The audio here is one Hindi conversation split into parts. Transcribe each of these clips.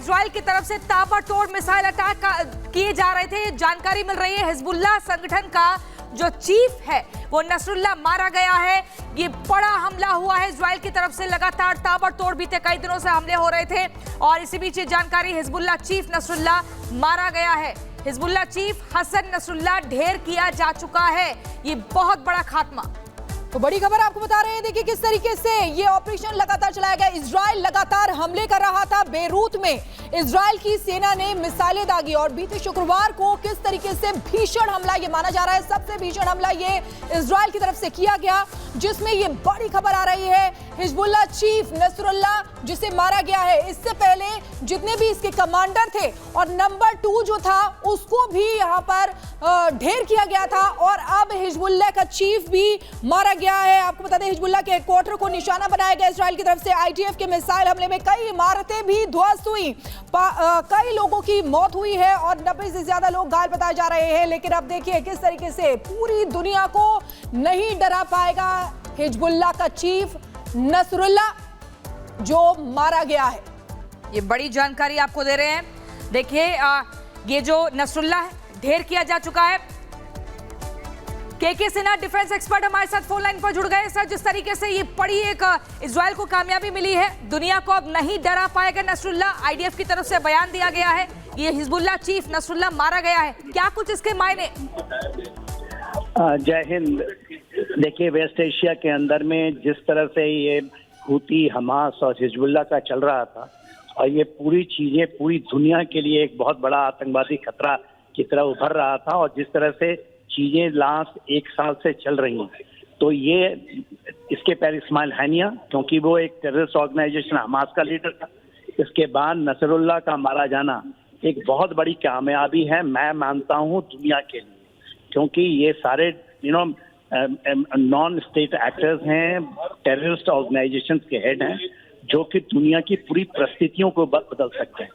इजराइल की तरफ से ताबड़तोड़ मिसाइल अटैक किए जा रहे थे। जानकारी मिल रही है हिजबुल्लाह संगठन का जो चीफ है वो नसरुल्लाह मारा गया है। ये बड़ा हमला हुआ है इजराइल की तरफ से, लगातार ताबड़तोड़ बीते कई दिनों से हमले हो रहे थे और इसी बीच ये जानकारी हिजबुल्लाह चीफ नसरुल्लाह मारा गया है। हिजबुल्लाह चीफ हसन नसरुल्लाह ढेर किया जा चुका है। ये बहुत बड़ा खात्मा। तो बड़ी खबर आपको बता रहे हैं, देखिए किस तरीके से ये ऑपरेशन लगातार चलाया गया। इजराइल लगातार हमले कर रहा था। बेरूत में इजराइल की सेना ने मिसाइलें दागी और बीते शुक्रवार को किस तरीके से भीषण हमला, ये माना जा रहा है सबसे भीषण हमला ये इजराइल की तरफ से किया गया, जिसमें ये बड़ी खबर आ रही है हिजबुल्लाह चीफ नसरुल्लाह जिसे मारा गया है। इससे पहले जितने भी इसके कमांडर थे और नंबर 2 जो था उसको भी यहाँ पर ढेर किया गया था और अब हिजबुल्लाह का चीफ भी मारा गया है। आपको बता दें हिजबुल्लाह के हेडक्वार्टर को निशाना बनाया गया इजराइल की तरफ से। आईडीएफ के मिसाइल हमले में कई इमारतें भी ध्वस्त हुई, कई लोगों की मौत हुई है और 90 से ज्यादा लोग घायल बताए जा रहे हैं। लेकिन अब देखिए किस तरीके से पूरी दुनिया को नहीं डरा पाएगा हिजबुल्लाह का चीफ नसरुल्लाह जो मारा गया है। ये बड़ी जानकारी आपको दे रहे हैं। देखिए ये जो नसरुल्लाह है ढेर किया जा चुका है। के सिन्हा डिफेंस एक्सपर्ट हमारे साथ फोन लाइन पर जुड़ गए। सर, जिस तरीके से ये बड़ी एक इजराइल को कामयाबी मिली है, दुनिया को अब नहीं डरा पाएगा नसरुल्लाह, आईडीएफ की तरफ से बयान दिया गया है, ये हिजबुल्लाह चीफ नसरुल्लाह मारा गया है, क्या कुछ इसके मायने? जय हिंद। देखिए वेस्ट एशिया के अंदर में जिस तरह से ये हूती, हमास और हिजबुल्लाह का चल रहा था और ये पूरी चीजें पूरी दुनिया के लिए एक बहुत बड़ा आतंकवादी खतरा की तरह उभर रहा था और जिस तरह से चीजें लास्ट 1 साल से चल रही हैं, तो ये इसके पहले इस्माइल हानिया, क्योंकि वो एक टेररिस्ट ऑर्गेनाइजेशन हमास का लीडर था, इसके बाद नसरुल्लाह का मारा जाना एक बहुत बड़ी कामयाबी है, मैं मानता हूँ दुनिया के लिए, क्योंकि ये सारे नॉन स्टेट एक्टर्स हैं, टेररिस्ट ऑर्गेनाइजेशन के हेड हैं, जो कि दुनिया की पूरी परिस्थितियों को बदल सकते हैं।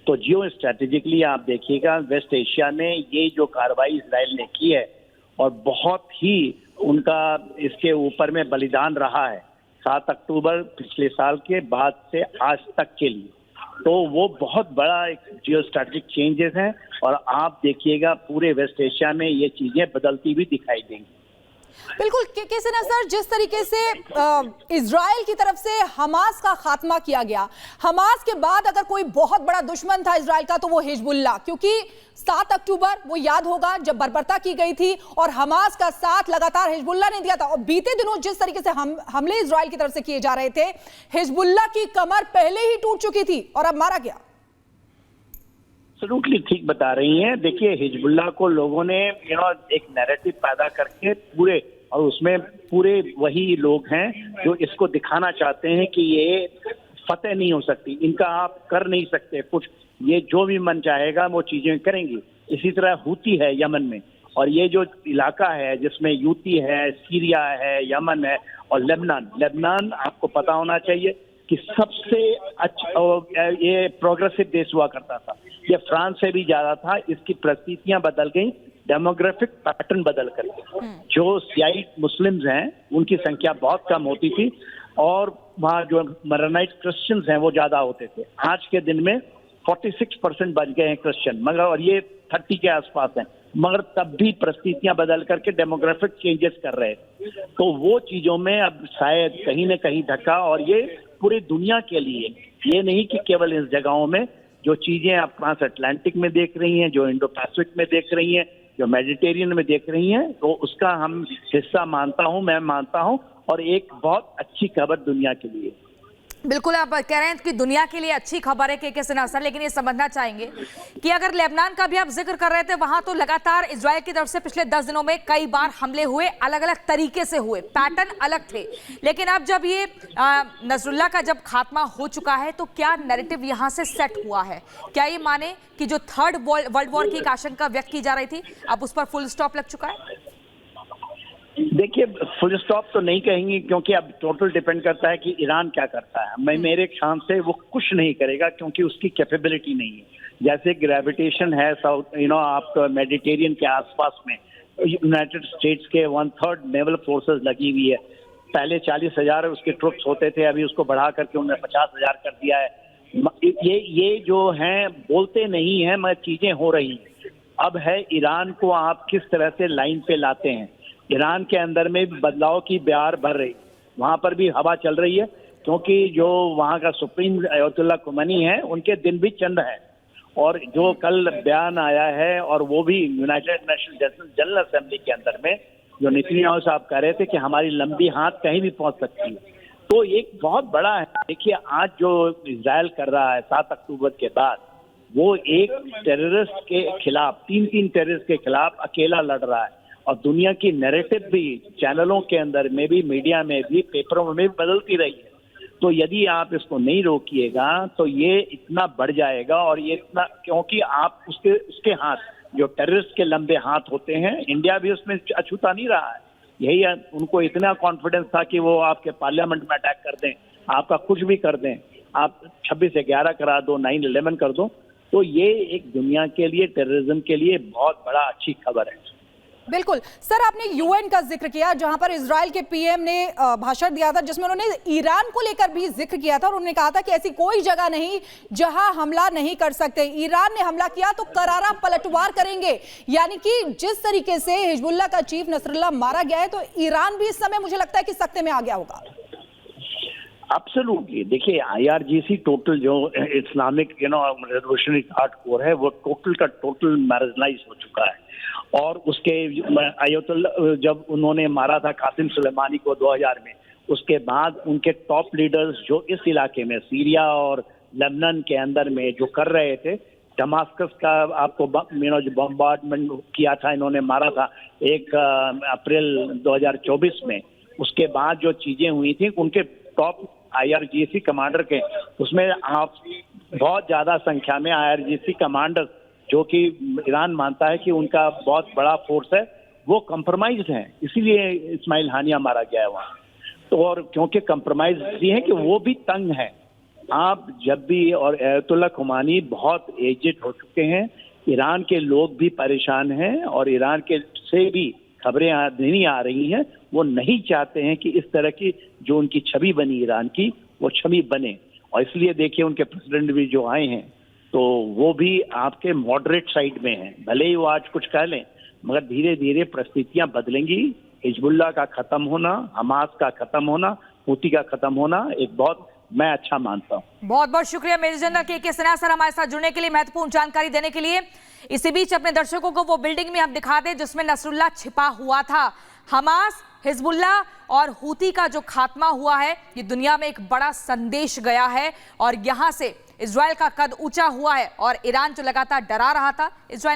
तो जियो स्ट्रेटेजिकली आप देखिएगा वेस्ट एशिया में ये जो कार्रवाई इजराइल ने की है और बहुत ही उनका इसके ऊपर में बलिदान रहा है 7 अक्टूबर पिछले साल के बाद से आज तक के लिए, तो वो बहुत बड़ा एक जियो स्ट्रेटेजिक चेंजेस हैं और आप देखिएगा पूरे वेस्ट एशिया में ये चीजें बदलती हुई दिखाई देंगी। बिल्कुल के सिन्हा सर, जिस तरीके से इजराइल की तरफ से हमास का खात्मा किया गया, हमास के बाद अगर कोई बहुत बड़ा दुश्मन था इजराइल का तो वो हिजबुल्लाह, क्योंकि 7 अक्टूबर वो याद होगा जब बर्बरता की गई थी और हमास का साथ लगातार हिजबुल्लाह ने दिया था और बीते दिनों जिस तरीके से हमले इजराइल की तरफ से किए जा रहे थे, हिजबुल्लाह की कमर पहले ही टूट चुकी थी और अब मारा गया। एब्सोल्युटली ठीक बता रही हैं। देखिए हिजबुल्लाह को लोगों ने एक नैरेटिव पैदा करके पूरे, और उसमें पूरे वही लोग हैं जो इसको दिखाना चाहते हैं कि ये फतेह नहीं हो सकती, इनका आप कर नहीं सकते कुछ, ये जो भी मन चाहेगा वो चीजें करेंगी। इसी तरह हूती है यमन में, और ये जो इलाका है जिसमें यूती है, सीरिया है, यमन है और लेबनान आपको पता होना चाहिए कि सबसे अच्छा ये प्रोग्रेसिव देश हुआ करता था, ये फ्रांस से भी ज्यादा था। इसकी परिस्थितियां बदल गई, डेमोग्राफिक पैटर्न बदल करके, जो सियाई मुस्लिम्स हैं उनकी संख्या बहुत कम होती थी और वहाँ जो मरनाइट क्रिश्चियंस हैं वो ज्यादा होते थे। आज के दिन में 46% बच गए हैं क्रिश्चियन, मगर और ये 30 के आसपास हैं, मगर तब भी परिस्थितियां बदल करके डेमोग्राफिक चेंजेस कर रहे थे। तो वो चीजों में अब शायद कहीं न कहीं धक्का, और ये पूरी दुनिया के लिए, ये नहीं कि केवल इस जगहों में, जो चीजें आप ट्रांस अटलांटिक में देख रही हैं, जो इंडो पैसिफिक में देख रही हैं, जो मेडिटेरियन में देख रही हैं, तो उसका हम हिस्सा मानता हूं, मैं मानता हूं, और एक बहुत अच्छी खबर दुनिया के लिए। बिल्कुल, आप कह रहे हैं कि दुनिया के लिए अच्छी खबर है के सिन्हा सर, लेकिन ये समझना चाहेंगे कि अगर लेबनान का भी आप जिक्र कर रहे थे, वहां तो लगातार इजराइल की तरफ से पिछले 10 दिनों में कई बार हमले हुए, अलग अलग तरीके से हुए, पैटर्न अलग थे, लेकिन अब जब ये नसरुल्लाह का जब खात्मा हो चुका है तो क्या नैरेटिव यहां से सेट हुआ है? क्या ये माने कि जो 3rd वर्ल्ड वॉर की एक आशंका व्यक्त की जा रही थी अब उस पर फुल स्टॉप लग चुका है? देखिए फुल स्टॉप तो नहीं कहेंगे, क्योंकि अब टोटल डिपेंड करता है कि ईरान क्या करता है। मेरे ख्याल से वो कुछ नहीं करेगा, क्योंकि उसकी कैपेबिलिटी नहीं है। जैसे ग्रेविटेशन है साउथ आप मेडिटेरियन के आसपास में, यूनाइटेड स्टेट्स के 1/3 नेवल फोर्सेस लगी हुई है। पहले 40,000 उसके ट्रुप्स होते थे, अभी उसको बढ़ा करके उन्होंने 50,000 कर दिया है। ये जो हैं बोलते नहीं हैं मगर चीजें हो रही हैं। अब है ईरान को आप किस तरह से लाइन पे लाते हैं। ईरान के अंदर में भी बदलाव की बयार भर रही, वहां पर भी हवा चल रही है, क्योंकि जो वहां का सुप्रीम अयतुल्ला खुमैनी है उनके दिन भी चंद हैं। और जो कल बयान आया है और वो भी यूनाइटेड नेशन जनरल असेंबली के अंदर में जो नेतन्याहू साहब कह रहे थे कि हमारी लंबी हाथ कहीं भी पहुंच सकती है, तो एक बहुत बड़ा है। देखिए आज जो इजराइल कर रहा है 7 अक्टूबर के बाद, वो एक टेररिस्ट के खिलाफ, 3 टेररिस्ट के खिलाफ अकेला लड़ रहा है। और दुनिया की नैरेटिव भी चैनलों के अंदर में भी, मीडिया में भी, पेपरों में भी बदलती रही है। तो यदि आप इसको नहीं रोकिएगा तो ये इतना बढ़ जाएगा। और ये इतना, क्योंकि आप उसके हाथ जो टेररिस्ट के लंबे हाथ होते हैं, इंडिया भी उसमें अछूता नहीं रहा है। यही उनको इतना कॉन्फिडेंस था कि वो आपके पार्लियामेंट में अटैक कर दें, आपका कुछ भी कर दें, आप 26/11 करा दो, 9/11 कर दो। तो ये एक दुनिया के लिए, टेररिज्म के लिए बहुत बड़ा अच्छी खबर है। बिल्कुल सर, आपने यूएन का जिक्र किया जहां पर इजराइल के पीएम ने भाषण दिया था जिसमें उन्होंने ईरान को लेकर भी जिक्र किया था और उन्होंने कहा था कि ऐसी कोई जगह नहीं जहां हमला नहीं कर सकते। ईरान ने हमला किया तो करारा पलटवार करेंगे। यानी कि जिस तरीके से हिजबुल्लाह का चीफ नसरुल्लाह मारा गया है, तो ईरान भी इस समय मुझे लगता है कि सख्ते में आ गया होगा। एब्सोल्युटली। देखिए IRGC टोटल जो इस्लामिक रेवोल्यूशनरी गार्ड कोर है, वो टोटल का टोटल मैरिजलाइज हो चुका है। और उसके अयतुल्ला जब उन्होंने मारा था कासिम सुलेमानी को 2000 में, उसके बाद उनके टॉप लीडर्स जो इस इलाके में, सीरिया और लेबनान के अंदर में जो कर रहे थे, दमास्कस का आपको जो बम्बार्डमेंट किया था, इन्होंने मारा था 1 अप्रैल 2024 में। उसके बाद जो चीजें हुई थी, उनके टॉप IRGC कमांडर के, उसमें आप बहुत ज्यादा संख्या में IRGC कमांडर जो कि ईरान मानता है कि उनका बहुत बड़ा फोर्स है, वो कंप्रोमाइज है। इसीलिए इस्माइल हानिया मारा गया है वहाँ। तो और क्योंकि कंप्रोमाइज इसलिए है कि वो भी तंग है। आप जब भी, और अयतुल्ला खुमैनी बहुत एजेड हो चुके हैं, ईरान के लोग भी परेशान हैं और ईरान के से भी खबरें नहीं आ रही हैं। वो नहीं चाहते हैं कि इस तरह की जो उनकी छवि बनी ईरान की, वो छवि बने। और इसलिए देखिए उनके प्रेसिडेंट भी जो आए हैं, तो वो भी आपके मॉडरेट साइड में हैं। भले ही वो आज कुछ कह लें, मगर धीरे धीरे परिस्थितियां बदलेंगी। हिजबुल्लाह का खत्म होना, हमास का खत्म होना, हूती का खत्म होना, एक बहुत मैं अच्छा मानता हूँ। बहुत बहुत शुक्रिया मेजर जनरल के सिन्हा सर, हमारे साथ जुड़ने के लिए, महत्वपूर्ण जानकारी देने के लिए। इसी बीच अपने दर्शकों को वो बिल्डिंग में हम दिखा दें जिसमें नसरुल्लाह छिपा हुआ था। हमास, हिजबुल्लाह और हूती का जो खात्मा हुआ है, ये दुनिया में एक बड़ा संदेश गया है और यहां से इजराइल का कद ऊंचा हुआ है। और ईरान जो लगातार डरा रहा था, इजराइल